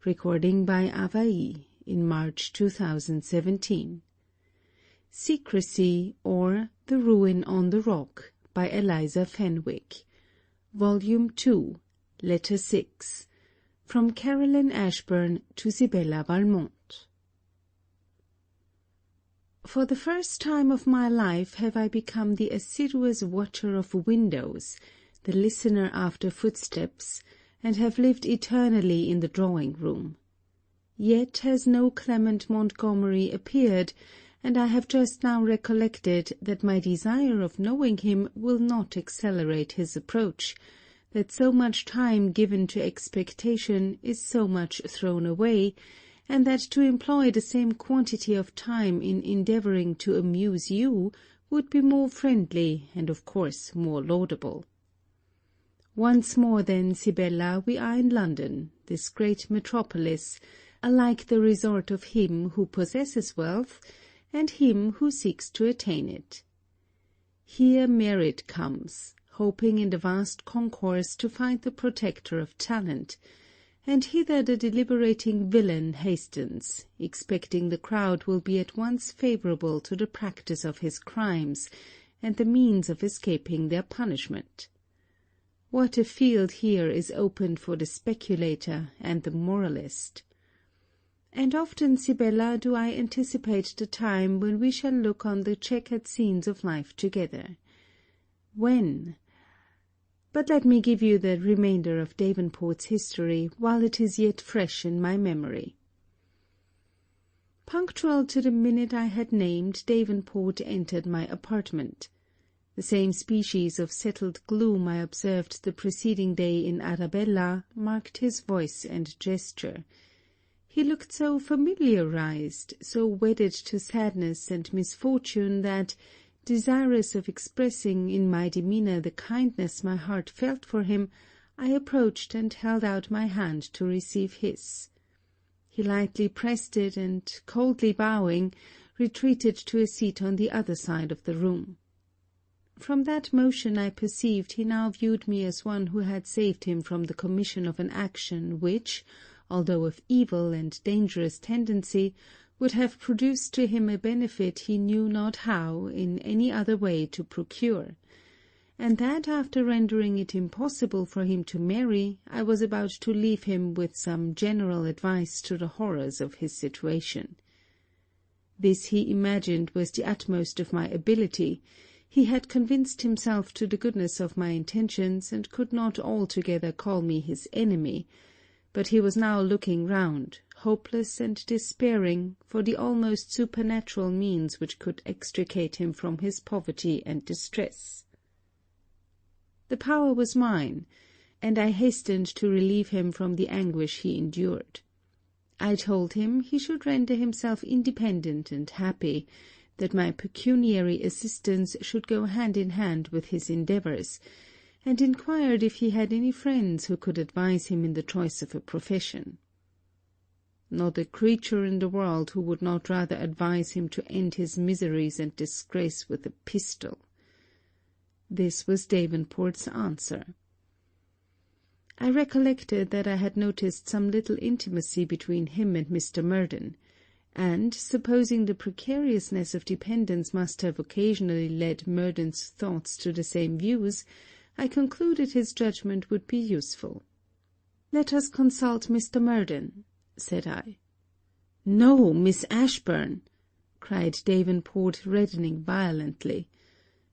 Recording by Avai in March 2017. Secresy or The Ruin on the Rock by Eliza Fenwick. Volume 2, Letter 6. From Carolyn Ashburn to Sibella Valmont. For the first time of my life have I become the assiduous watcher of windows, the listener after footsteps, and have lived eternally in the drawing-room. Yet has no Clement Montgomery appeared, and I have just now recollected that my desire of knowing him will not accelerate his approach, that so much time given to expectation is so much thrown away, and that to employ the same quantity of time in endeavouring to amuse you would be more friendly and of course more laudable. Once more then, Sibella, we are in London, this great metropolis, alike the resort of him who possesses wealth, and him who seeks to attain it. Here merit comes, hoping in the vast concourse to find the protector of talent, and hither the deliberating villain hastens, expecting the crowd will be at once favourable to the practice of his crimes, and the means of escaping their punishment. What a field here is opened for the speculator and the moralist! And often, Sibella, do I anticipate the time when we shall look on the checkered scenes of life together. When? But let me give you the remainder of Davenport's history, while it is yet fresh in my memory. Punctual to the minute I had named, Davenport entered my apartment. The same species of settled gloom I observed the preceding day in Arabella marked his voice and gesture. He looked so familiarized, so wedded to sadness and misfortune, that, desirous of expressing in my demeanour the kindness my heart felt for him, I approached and held out my hand to receive his. He lightly pressed it, and, coldly bowing, retreated to a seat on the other side of the room. From that motion I perceived he now viewed me as one who had saved him from the commission of an action which, although of evil and dangerous tendency, would have produced to him a benefit he knew not how, in any other way, to procure, and that after rendering it impossible for him to marry, I was about to leave him with some general advice to the horrors of his situation. This he imagined was the utmost of my ability. He had convinced himself to the goodness of my intentions, and could not altogether call me his enemy, but he was now looking round, hopeless and despairing, for the almost supernatural means which could extricate him from his poverty and distress. The power was mine, and I hastened to relieve him from the anguish he endured. I told him he should render himself independent and happy, that my pecuniary assistance should go hand in hand with his endeavours, and inquired if he had any friends who could advise him in the choice of a profession. Not a creature in the world who would not rather advise him to end his miseries and disgrace with a pistol. This was Davenport's answer. I recollected that I had noticed some little intimacy between him and Mr. Murden, and, supposing the precariousness of dependence must have occasionally led Murden's thoughts to the same views, I concluded his judgment would be useful. "Let us consult Mr. Murden," said I. "No, Miss Ashburn," cried Davenport, reddening violently.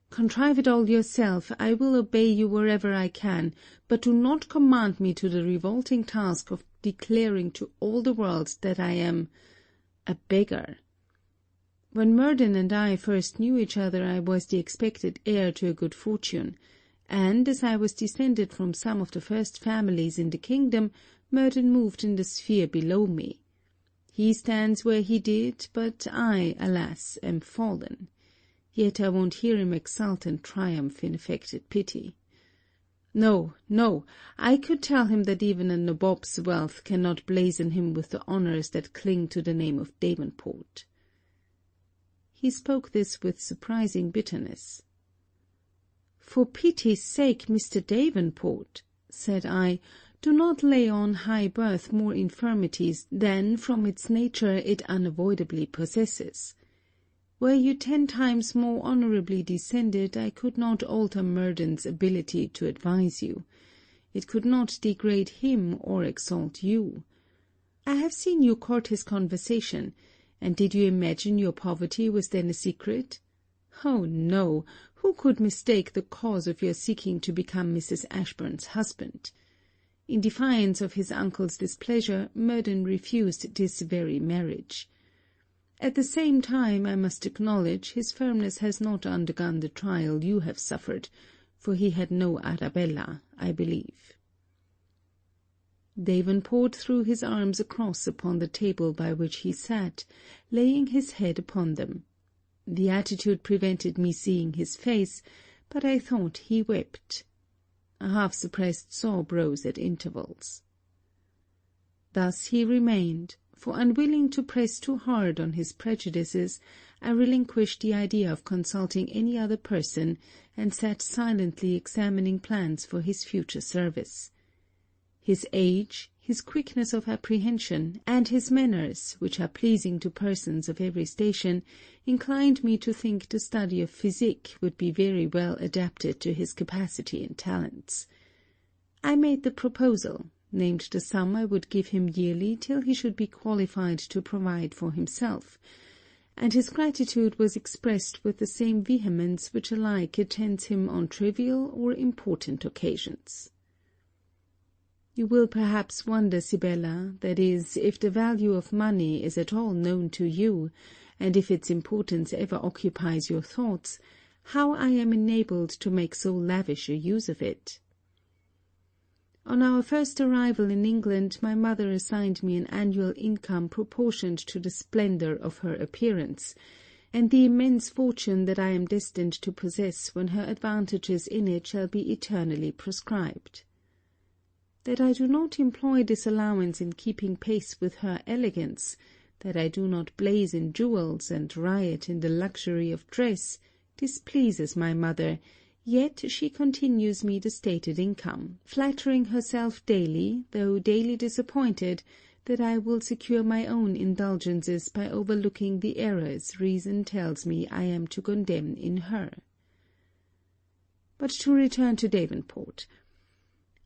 "Contrive it all yourself. I will obey you wherever I can, but do not command me to the revolting task of declaring to all the world that I am a beggar. When Murden and I first knew each other, I was the expected heir to a good fortune, and, as I was descended from some of the first families in the kingdom, Murden moved in the sphere below me. He stands where he did, but I, alas, am fallen. Yet I won't hear him exult and triumph in affected pity. No, no, I could tell him that even a nabob's wealth cannot blazon him with the honours that cling to the name of Davenport." He spoke this with surprising bitterness. "For pity's sake, Mr. Davenport," said I, Do not lay on high birth more infirmities than from its nature it unavoidably possesses. Were you 10 times more honourably descended, I could not alter Murden's ability to advise you. It could not degrade him or exalt you. I have seen you court his conversation, and did you imagine your poverty was then a secret? Oh, no, who could mistake the cause of your seeking to become Mrs. Ashburn's husband? In defiance of his uncle's displeasure, Murden refused this very marriage. At the same time, I must acknowledge, his firmness has not undergone the trial you have suffered, for he had no Arabella, I believe. Davenport threw his arms across upon the table by which he sat, laying his head upon them. The attitude prevented me seeing his face, but I thought he wept. A half-suppressed sob rose at intervals. Thus he remained, for unwilling to press too hard on his prejudices, I relinquished the idea of consulting any other person, and sat silently examining plans for his future service. His age, his quickness of apprehension, and his manners, which are pleasing to persons of every station, inclined me to think the study of physic would be very well adapted to his capacity and talents. I made the proposal, named the sum I would give him yearly till he should be qualified to provide for himself, and his gratitude was expressed with the same vehemence which alike attends him on trivial or important occasions. You will perhaps wonder, Sibella, that is, if the value of money is at all known to you, and if its importance ever occupies your thoughts, how I am enabled to make so lavish a use of it. On our first arrival in England, my mother assigned me an annual income proportioned to the splendour of her appearance, and the immense fortune that I am destined to possess when her advantages in it shall be eternally proscribed. That I do not employ this allowance in keeping pace with her elegance, that I do not blaze in jewels and riot in the luxury of dress, displeases my mother, yet she continues me the stated income, flattering herself daily, though daily disappointed, that I will secure my own indulgences by overlooking the errors reason tells me I am to condemn in her. But to return to Davenport.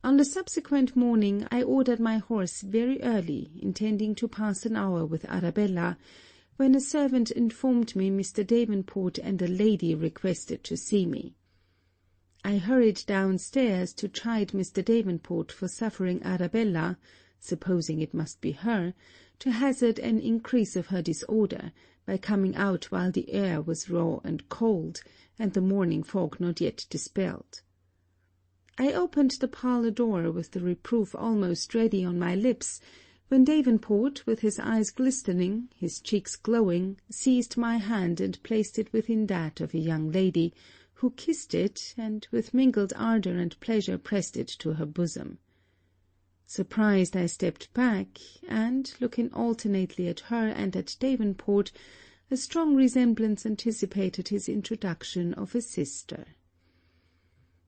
On the subsequent morning I ordered my horse very early, intending to pass an hour with Arabella, when a servant informed me Mr. Davenport and a lady requested to see me. I hurried downstairs to chide Mr. Davenport for suffering Arabella, supposing it must be her, to hazard an increase of her disorder, by coming out while the air was raw and cold, and the morning fog not yet dispelled. I opened the parlour door with the reproof almost ready on my lips, when Davenport, with his eyes glistening, his cheeks glowing, seized my hand and placed it within that of a young lady, who kissed it, and with mingled ardour and pleasure pressed it to her bosom. Surprised, I stepped back, and, looking alternately at her and at Davenport, a strong resemblance anticipated his introduction of a sister.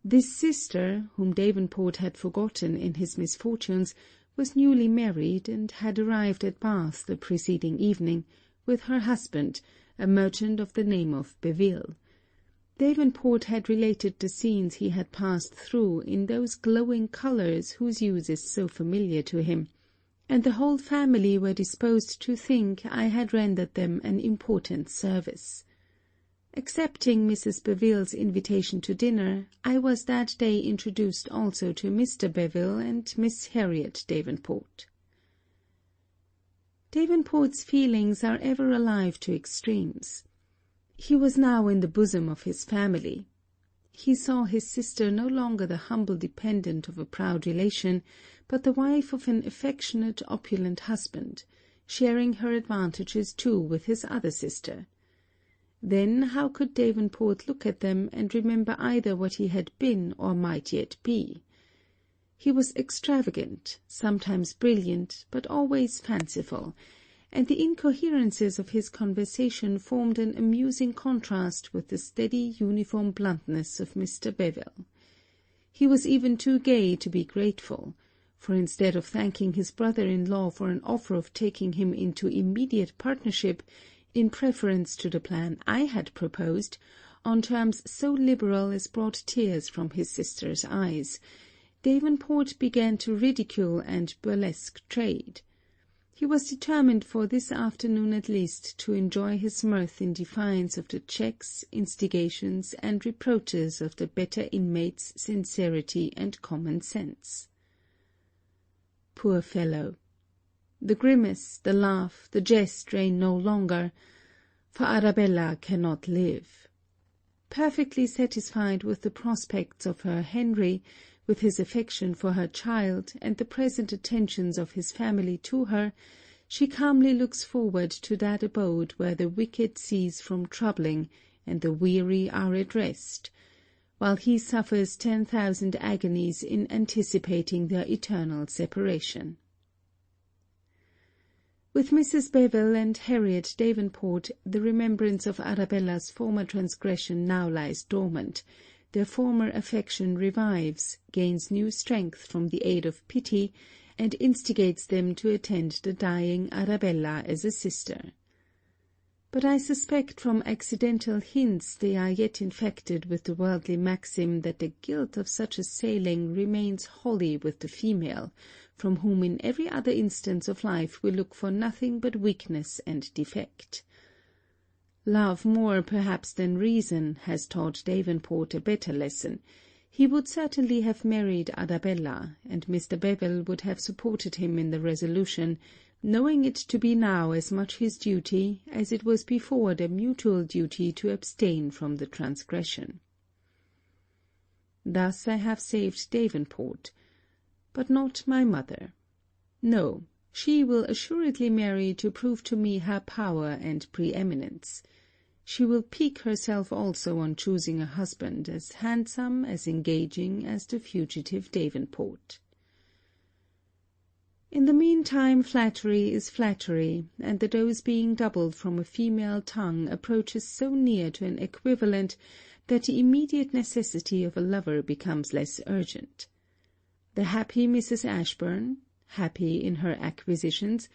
This sister, whom Davenport had forgotten in his misfortunes, was newly married, and had arrived at Bath the preceding evening, with her husband, a merchant of the name of Beville. Davenport had related the scenes he had passed through in those glowing colours whose use is so familiar to him, and the whole family were disposed to think I had rendered them an important service. Accepting Mrs. Beville's invitation to dinner, I was that day introduced also to Mr. Beville and Miss Harriet Davenport. Davenport's feelings are ever alive to extremes. He was now in the bosom of his family. He saw his sister no longer the humble dependent of a proud relation, but the wife of an affectionate, opulent husband, sharing her advantages too with his other sister. Then how could Davenport look at them and remember either what he had been or might yet be? He was extravagant, sometimes brilliant, but always fanciful, and the incoherences of his conversation formed an amusing contrast with the steady, uniform bluntness of Mr. Beville. He was even too gay to be grateful, for instead of thanking his brother-in-law for an offer of taking him into immediate partnership, in preference to the plan I had proposed, on terms so liberal as brought tears from his sister's eyes, Davenport began to ridicule and burlesque trade. He was determined for this afternoon at least to enjoy his mirth in defiance of the checks, instigations, and reproaches of the better inmates' sincerity and common sense. Poor fellow! The grimace, the laugh, the jest reign no longer, for Arabella cannot live. Perfectly satisfied with the prospects of her Henry, with his affection for her child, and the present attentions of his family to her, she calmly looks forward to that abode where the wicked cease from troubling, and the weary are at rest, while he suffers 10,000 agonies in anticipating their eternal separation. With Mrs. Beville and Harriet Davenport, the remembrance of Arabella's former transgression now lies dormant. Their former affection revives, gains new strength from the aid of pity, and instigates them to attend the dying Arabella as a sister. But I suspect from accidental hints they are yet infected with the worldly maxim that the guilt of such a sailing remains wholly with the female, from whom in every other instance of life we look for nothing but weakness and defect. Love more perhaps than reason has taught Davenport a better lesson. He would certainly have married Arabella, and Mr. Beville would have supported him in the resolution, knowing it to be now as much his duty as it was before their mutual duty to abstain from the transgression. Thus I have saved Davenport, but not my mother. No, she will assuredly marry to prove to me her power and preeminence. She will pique herself also on choosing a husband as handsome, as engaging as the fugitive Davenport. In the meantime flattery is flattery, and the dose being doubled from a female tongue approaches so near to an equivalent that the immediate necessity of a lover becomes less urgent. The happy Mrs. Ashburn, happy in her acquisitions,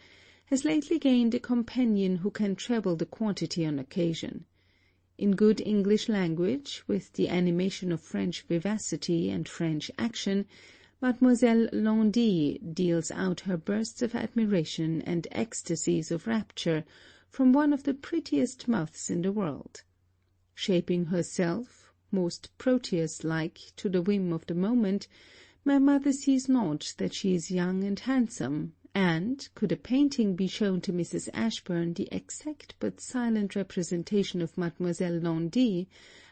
has lately gained a companion who can treble the quantity on occasion. In good English language, with the animation of French vivacity and French action, Mademoiselle Laundy deals out her bursts of admiration and ecstasies of rapture from one of the prettiest mouths in the world. Shaping herself, most Proteus-like, to the whim of the moment, my mother sees not that she is young and handsome, and, could a painting be shown to Mrs. Ashburn the exact but silent representation of Mademoiselle Laundy,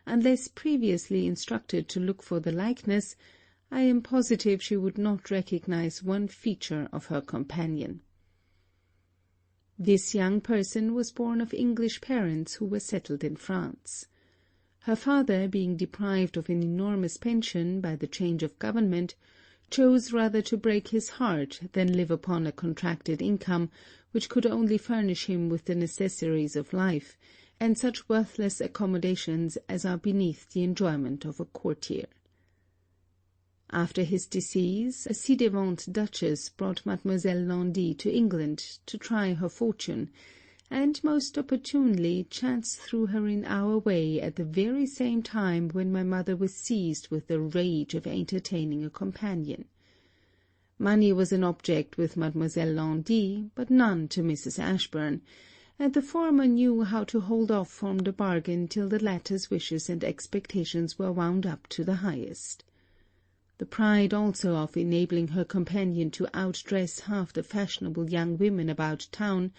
unless previously instructed to look for the likeness, I am positive she would not recognize one feature of her companion. This young person was born of English parents who were settled in France. Her father, being deprived of an enormous pension by the change of government, chose rather to break his heart than live upon a contracted income, which could only furnish him with the necessaries of life, and such worthless accommodations as are beneath the enjoyment of a courtier. After his decease, a ci-devant duchess brought Mademoiselle Laundy to England to try her fortune, and most opportunely chance threw her in our way at the very same time when my mother was seized with the rage of entertaining a companion. Money was an object with Mademoiselle Laundy, but none to Mrs. Ashburn, and the former knew how to hold off from the bargain till the latter's wishes and expectations were wound up to the highest. The pride also of enabling her companion to outdress half the fashionable young women about town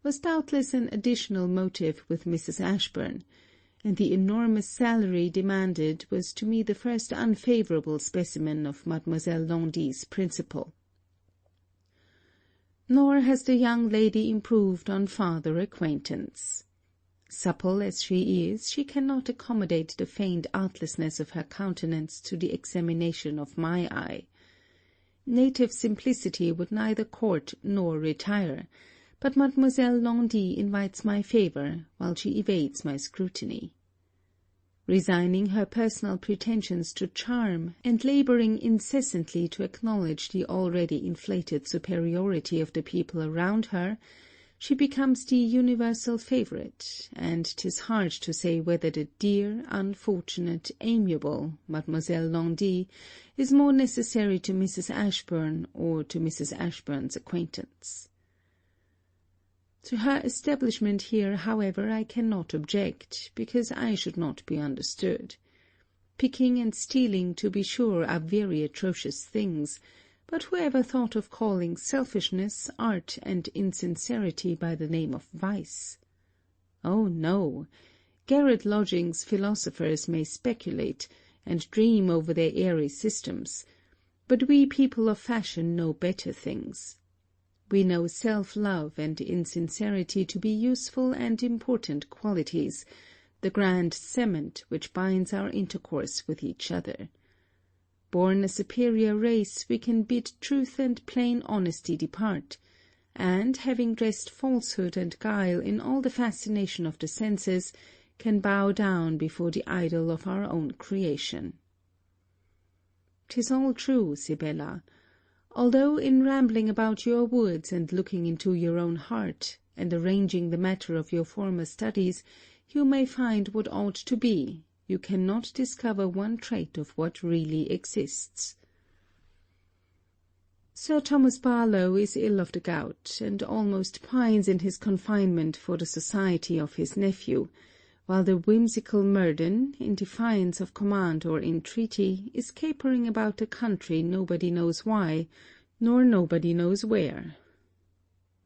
was doubtless an additional motive with Mrs. Ashburn, and the enormous salary demanded was to me the first unfavourable specimen of Mademoiselle Laundy's principle. Nor has the young lady improved on farther acquaintance. Supple as she is, she cannot accommodate the feigned artlessness of her countenance to the examination of my eye. Native simplicity would neither court nor retire, but Mademoiselle Laundy invites my favour, while she evades my scrutiny. resigning her personal pretensions to charm, and labouring incessantly to acknowledge the already inflated superiority of the people around her, she becomes the universal favourite, and 'tis hard to say whether the dear, unfortunate, amiable Mademoiselle Laundy is more necessary to Mrs. Ashburn or to Mrs. Ashburn's acquaintance. To her establishment here, however, I cannot object, because I should not be understood. Picking and stealing, to be sure, are very atrocious things, but whoever thought of calling selfishness, art, and insincerity by the name of vice? Oh, no! Garret lodgings philosophers may speculate, and dream over their airy systems, but we people of fashion know better things. We know self-love and insincerity to be useful and important qualities, the grand cement which binds our intercourse with each other. Born a superior race, we can bid truth and plain honesty depart, and, having dressed falsehood and guile in all the fascination of the senses, can bow down before the idol of our own creation. 'Tis all true, Sibella. Although in rambling about your woods and looking into your own heart, and arranging the matter of your former studies, you may find what ought to be, you cannot discover one trait of what really exists. Sir Thomas Barlow is ill of the gout, and almost pines in his confinement for the society of his nephew, while the whimsical Murden, in defiance of command or entreaty, is capering about the country nobody knows why, nor nobody knows where.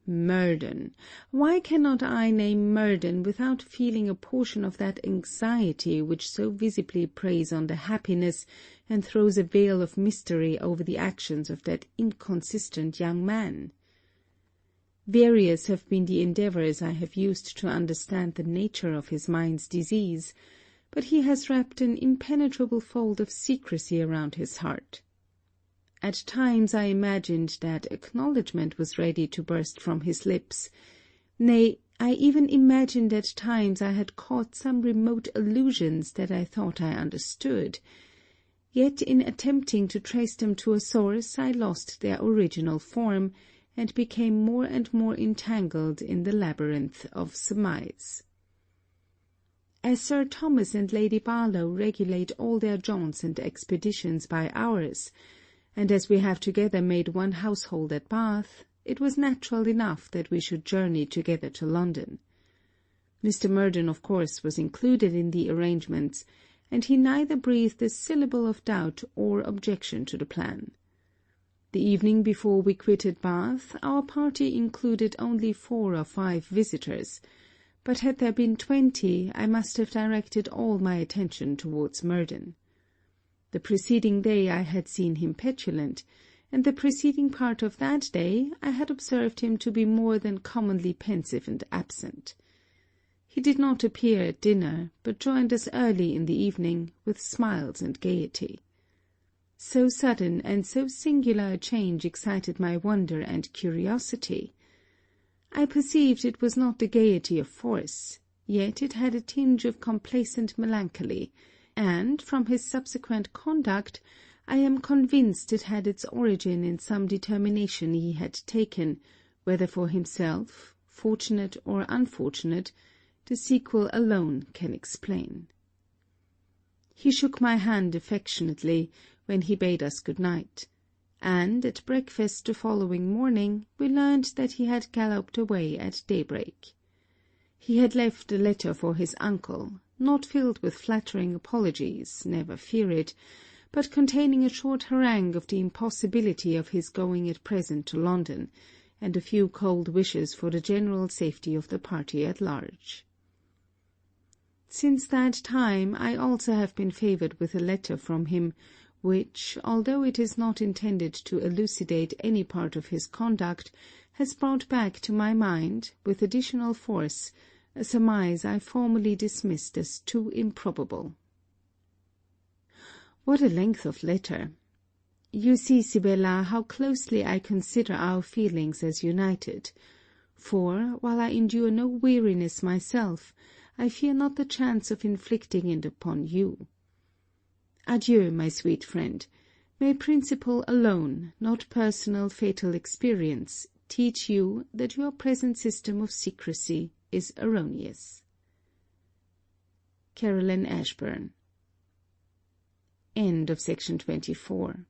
Murden! Why cannot I name Murden without feeling a portion of that anxiety which so visibly preys on the happiness and throws a veil of mystery over the actions of that inconsistent young man? Various have been the endeavours I have used to understand the nature of his mind's disease, but he has wrapped an impenetrable fold of secrecy around his heart. At times I imagined that acknowledgment was ready to burst from his lips. Nay, I even imagined at times I had caught some remote allusions that I thought I understood. Yet in attempting to trace them to a source, I lost their original form, and became more and more entangled in the labyrinth of surmise. As Sir Thomas and Lady Barlow regulate all their jaunts and expeditions by hours, and as we have together made one household at Bath, it was natural enough that we should journey together to London. Mr. Murden, of course, was included in the arrangements, and he neither breathed a syllable of doubt or objection to the plan. The evening before we quitted Bath, our party included only 4 or 5 visitors, but had there been 20, I must have directed all my attention towards Murden. The preceding day I had seen him petulant, and the preceding part of that day I had observed him to be more than commonly pensive and absent. He did not appear at dinner, but joined us early in the evening, with smiles and gaiety. So sudden and so singular a change excited my wonder and curiosity. I perceived it was not the gaiety of force, yet it had a tinge of complacent melancholy, and, from his subsequent conduct, I am convinced it had its origin in some determination he had taken, whether for himself, fortunate or unfortunate, the sequel alone can explain. He shook my hand affectionately when he bade us good night, and at breakfast the following morning we learned that he had galloped away at daybreak. He had left a letter for his uncle, not filled with flattering apologies, never fear it, but containing a short harangue of the impossibility of his going at present to London, and a few cold wishes for the general safety of the party at large. Since that time I also have been favoured with a letter from him, which, although it is not intended to elucidate any part of his conduct, has brought back to my mind, with additional force, a surmise I formerly dismissed as too improbable. What a length of letter! You see, Sibella, how closely I consider our feelings as united, for, while I endure no weariness myself, I fear not the chance of inflicting it upon you. Adieu, my sweet friend. May principle alone, not personal fatal experience, teach you that your present system of secrecy is erroneous. Caroline Ashburn. End of section 24.